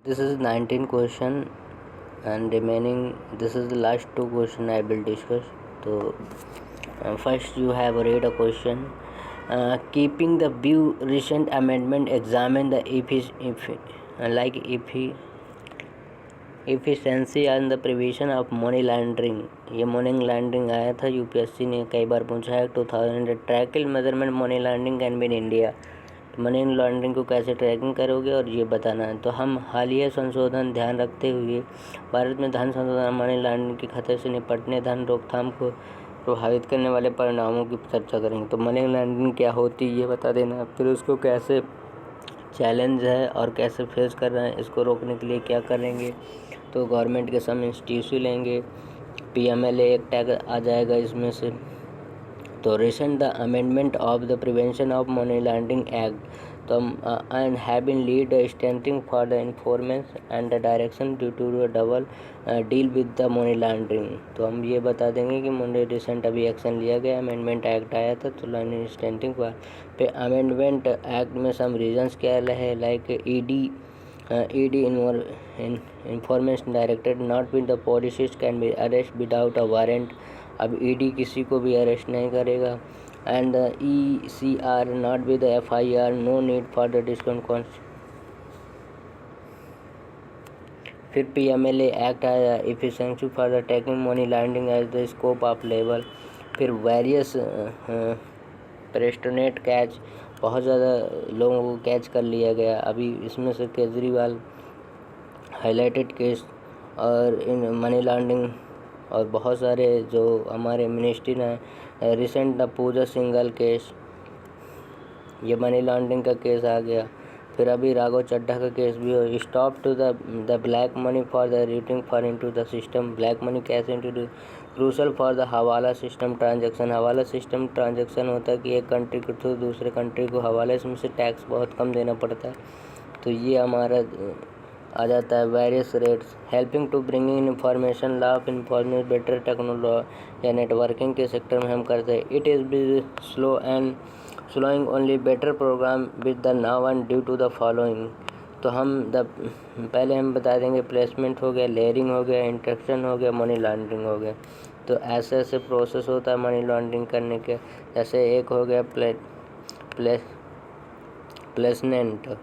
This is 19 question and remaining this is the last two question I will discuss. So first you have read a question. Keeping the view recent amendment examine the efficiency and the prevention of money laundering. ये money laundering आया था, UPSC ने कई बार पूछा है. 2000 tracking measurement money laundering can be in India. Money laundering को कैसे ट्रैकिंग करोगे और ये बताना है. तो हम हालिया संशोधन ध्यान रखते हुए भारत में धन संशोधन मनी लॉन्ड्रिंग के खतरे से निपटने धन रोकथाम को प्रभावित करने वाले परिणामों की चर्चा करेंगे. तो मनी लॉन्ड्रिंग क्या होती है ये बता देना, फिर उसको कैसे चैलेंज है और कैसे फेस कर रहे हैं, इसको रोकने के लिए क्या करेंगे. तो गवर्नमेंट के सब इंस्टीट्यूट लेंगे, पीएमएलए एक्ट आ जाएगा इसमें से. तो recent the amendment of the prevention of money laundering act तो and have been lead strengthening for the enforcement and the direction due to the double deal with the money laundering. तो हम ये बता देंगे कि मुझे रिसेंट अभी action लिया गया, अमेंडमेंट एक्ट आया था तो लॉन्ड्रिंग स्ट्रेंथनिंग पे अमेंडमेंट एक्ट में सम रीजन्स क्या रहे, like ED information directed not with the policies can be arrest without a warrant. अब ईडी किसी को भी अरेस्ट नहीं करेगा. And ECR not with FIR, no need for the discount. फिर PMLA एक्ट आया, efficiency for the tacking money laundering as the scope of level. फिर various प्रेस्टोनेट कैच, बहुत ज़्यादा लोगों को कैच कर लिया गया. अभी इसमें से केजरीवाल हाईलाइटेड केस और इन मनी लॉन्ड्रिंग और बहुत सारे जो हमारे मिनिस्ट्री ने recent the Puja Singhal case, ये मनी लॉन्ड्रिंग का केस आ गया. फिर अभी राघव चड्ढा का केस भी हो. Stop to the black money for the routing for into the system. Black money कैसे introduce crucial for the hawala system transaction. Hawala system transaction होता है कि एक कंट्री के थ्रू दूसरे कंट्री को हवाले में से टैक्स बहुत कम देना पड़ता है. तो ये हमारा आ जाता है. Various rates helping to bringing information law of information better technology या नेटवर्किंग के सेक्टर में हम करते हैं. It is be slow and slowing only better program with the now and due to the following. तो पहले हम बता देंगे प्लेसमेंट हो गया, लेयरिंग हो गया, इंट्रैक्शन हो गया, मनी लॉन्ड्रिंग हो गया. तो ऐसे ऐसे प्रोसेस होता है मनी लॉन्ड्रिंग करने के. जैसे एक हो गया प्लेसमेंट.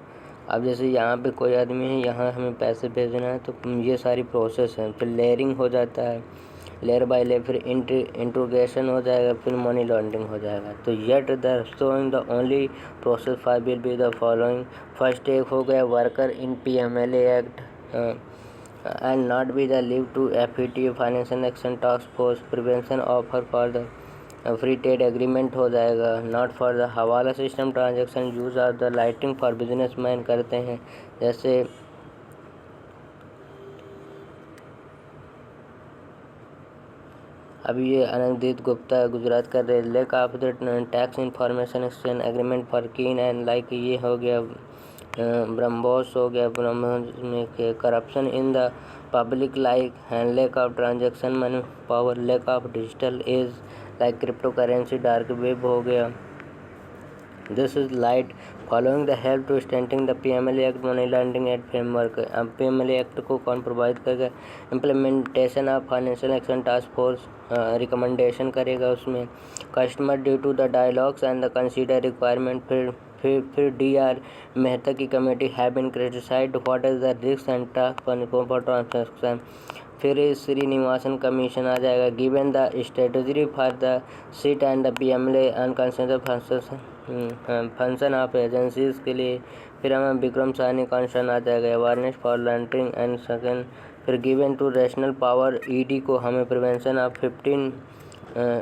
अब जैसे यहाँ पे कोई आदमी है, यहाँ हमें पैसे भेजना है, तो ये सारी प्रोसेस है. फिर लेयरिंग हो जाता है, लेयर बाय लेयर. फिर इंट्रोगेशन हो जाएगा, फिर मनी लॉन्ड्रिंग हो जाएगा. तो yet the showing the only process five will be the following. First एक हो गया worker in PMLA act and not be the leave to FET financial action task force prevention offer for the free trade agreement हो जाएगा. Not for the hawala system transaction use of the lighting for businessman करते हैं. जैसे अभी ये अनंतदीप गुप्ता गुजरात कर रहे. Lack of the tax information exchange agreement for keen and like ये हो गया. ब्रह्मोस हो गया. ब्रह्मोस में corruption in the public like and lack of transaction money power. Lack of digital age like crypto currency dark web हो गया. This is light following the help to strengthening the PMLA act money laundering act framework. अब PMLA act को कौन provide करेगा? Implementation of financial action task force recommendation करेगा उसमें. Customer due to the dialogues and the consider requirement. फिर DR Mehta की committee have been criticized what is the risk and task for transaction. फिर Srinivasan commission आ जाएगा. Given the strategy for the seat and the PMLA and consensus function of agencies के लिए. फिर हमें Vikram Sahni commission आ जाएगा. Awareness for laundering and second. फिर given to rational power ED को हमें prevention of 15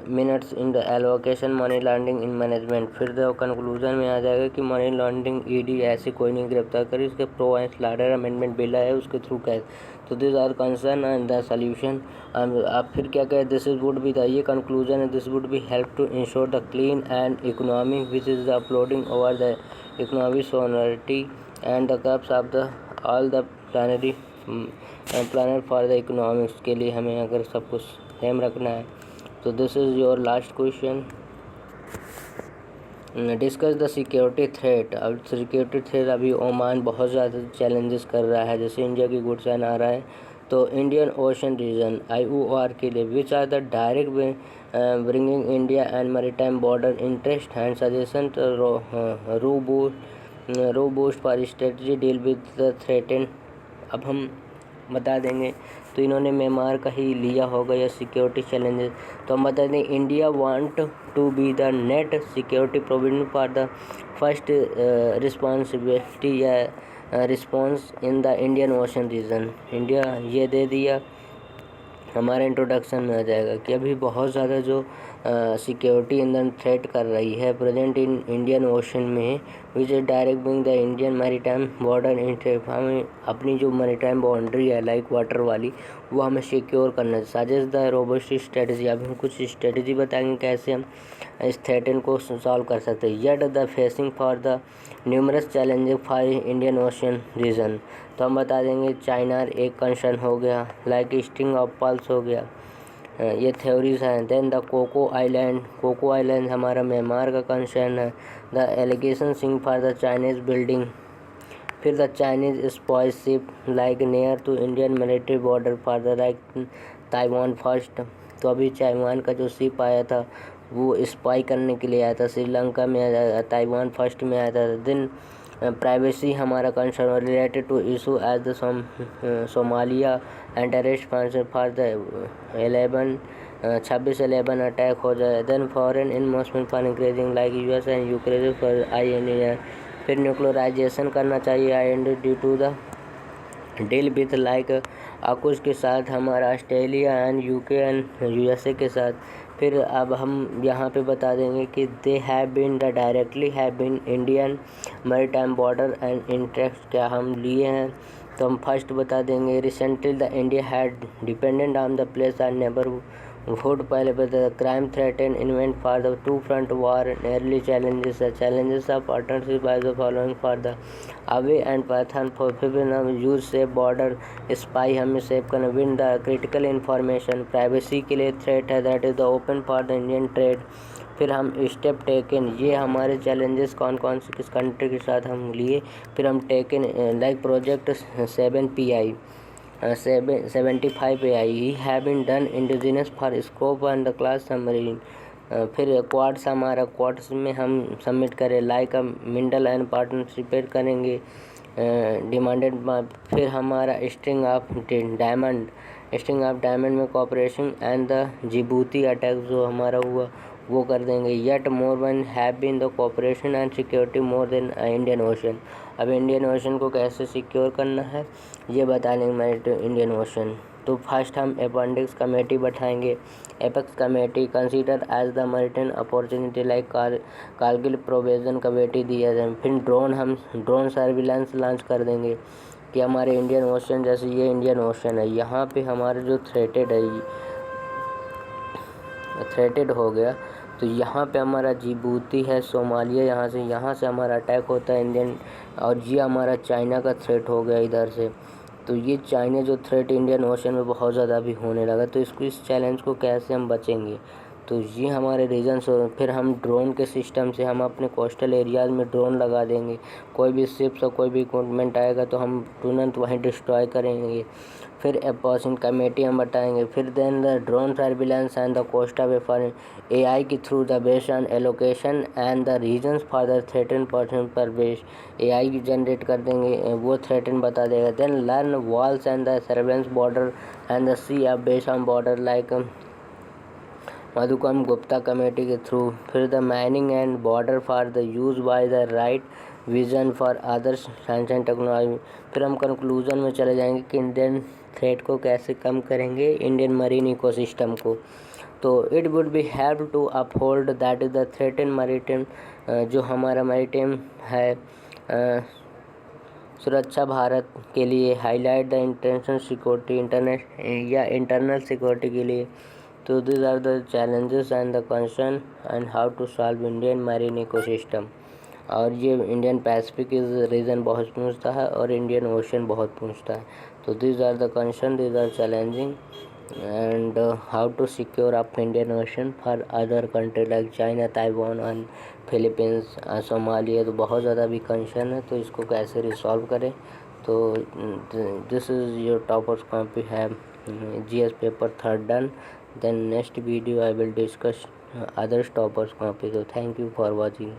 minutes in the allocation money laundering in management. फिर द कंक्लूजन में आ जाएगा कि मनी लॉन्ड्रिंग ED ऐसे कोई नहीं गिरफ्तार करी. इसके pro and slider amendment bill है उसके थ्रू कैसे. तो this are concern and the solution. आप फिर क्या कहें, दिस वुड बी द ये कंक्लूजन है. This would be help to ensure the clean and economy which is the uploading over the economic सोनरिटी and the cups of the all the planner for the economics के लिए हमें अगर सब कुछ same रखना है. तो this is your last question. Discuss the security threat. अब सिक्योरिटी थ्रेट अभी ओमान बहुत ज़्यादा चैलेंजेस कर रहा है, जैसे इंडिया की गुड्स आ रहा है। तो इंडियन ओशन रीजन IOR के लिए which are the direct bringing India and maritime border interest and suggestion robust for strategy deal with the threaten. अब हम बता देंगे, तो इन्होंने म्यांमार का ही लिया होगा या सिक्योरिटी चैलेंजेस। तो हम बता दें, India want to be the net security provision for the first responsibility या response in the Indian ocean region. India ये दे दिया, हमारा इंट्रोडक्शन में आ जाएगा कि अभी बहुत ज़्यादा जो सिक्योरिटी इंधन थ्रेट कर रही है प्रेजेंट इन इंडियन ओशन में, which is direct being the Indian maritime border interest. हमें अपनी जो मैरीटाइम बाउंड्री है लाइक वाटर वाली, वो हमें सिक्योर करना है। Suggest the robust strategy. अब हम कुछ स्ट्रेटजी बताएंगे कैसे हम इस थ्रेटन को सॉल्व कर सकते हैं। Yet the facing for the numerous challenges for Indian ocean region. तो हम बता देंगे, चाइना एक कंसर्न हो गया, लाइक स्ट्रिंग ऑफ पल्स हो गया, ये थ्योरीज हैं। देन द कोको आइलैंड हमारा म्यांमार का कंसर्न है। The allegation sing for the Chinese building. फिर the Chinese spy ship like near to Indian military border for the like Taiwan first. तो अभी ताइवान का जो शिप आया था वो स्पाई करने के लिए आया था, श्रीलंका में ताइवान फर्स्ट में आया था। देन प्राइवेसी हमारा concern related to issue as the Somalia and terrorist for the 26/11 attack हो जाए। Then foreign investment for increasing like US and Ukraine for IND। फिर न्यूक्लियराइजेशन करना चाहिए IND due to the deal with like AUKUS के साथ, हमारा Australia and UK and USA के साथ। फिर अब हम यहाँ पे बता देंगे कि they have been the directly have been Indian maritime border and interest क्या हम लिए हैं। तो हम फर्स्ट बता देंगे, recently the India had dependent on the place are neighbourhood पहले the crime threat and invent for the two front war early challenges of partnership by the following for the away and python for फिर use safe border spy हमें save करना। Win the critical information privacy के लिए threat है, that is the open for the Indian trade. फिर हम step taken, ये हमारे चैलेंजेस कौन कौन से किस कंट्री के साथ हम लिए। फिर हम टेकन लाइक प्रोजेक्ट 75 AI ही have been done indigenous for scope and the class submarine. फिर क्वाड्स हमारा क्वाड्स में हम सबमिट करें लाइक मिंडल एंड पार्टनरशिपेट करेंगे डिमांडेड। फिर हमारा स्ट्रिंग ऑफ डायमंड में cooperation and the Djibouti attack जो हमारा हुआ वो कर देंगे। Yet more one have been the cooperation and security more than Indian ocean. अब इंडियन ओशन को कैसे सिक्योर करना है ये बता देंगे हमारे इंडियन ओशन। तो फर्स्ट हम अपेंडिक्स कमेटी बैठाएंगे। Apex committee consider as the maritime opportunity like Kargil provision committee दिया जाए। फिर हम ड्रोन सर्विलांस लॉन्च कर देंगे कि हमारे इंडियन ओशन, जैसे ये इंडियन ओशन है, यहाँ पे हमारे जो थ्रेटेड हो गया, तो यहाँ पे हमारा जिबूती है, सोमालिया, यहाँ से हमारा अटैक होता है इंडियन, और ये हमारा चाइना का थ्रेट हो गया इधर से। तो ये चाइना जो थ्रेट इंडियन ओशन में बहुत ज़्यादा अभी होने लगा, तो इस चैलेंज को कैसे हम बचेंगे, तो ये हमारे रीजन्स। फिर हम ड्रोन के सिस्टम से हम अपने कोस्टल एरियाज़ में ड्रोन लगा देंगे, कोई भी शिप्स और कोई भी इक्विपमेंट आएगा तो हम तुरंत वहीं डिस्ट्रॉय करेंगे। फिर अपोजिशन कमेटी हम बताएंगे। फिर then the drone surveillance and the coast way for AI की through the based on allocation and the regions for the threaten person पर बेस्ड AI जनरेट कर देंगे, वो थ्रेटन बता देगा। Then learn walls and the surveillance border and the sea of based on border like Madhukam Gupta committee के थ्रू। फिर the mining and border for the use by the right vision for other science and technology. फिर हम conclusion में चले जाएंगे कि Indian threat को कैसे कम करेंगे, इंडियन मरीन इकोसिस्टम को। तो it would be help to uphold that is the threat in maritime, जो हमारा मैरीटाइम है सुरक्षा भारत के लिए, highlight the international security internal security के लिए। तो this are the challenges and the concern and how to solve Indian marine ecosystem. और ये इंडियन पैसिफिक रीजन बहुत पूछता है और इंडियन ओशन बहुत पूछता है। तो this are the concern, this are challenging and how to secure up Indian Ocean for other country like China, Taiwan and Philippines, Somalia. तो बहुत ज़्यादा अभी कंसर्न है, तो इसको कैसे रिसॉल्व करें। तो this is your toppers copy have GS paper third done. Then next video I will discuss others toppers copy. तो थैंक यू फॉर वॉचिंग।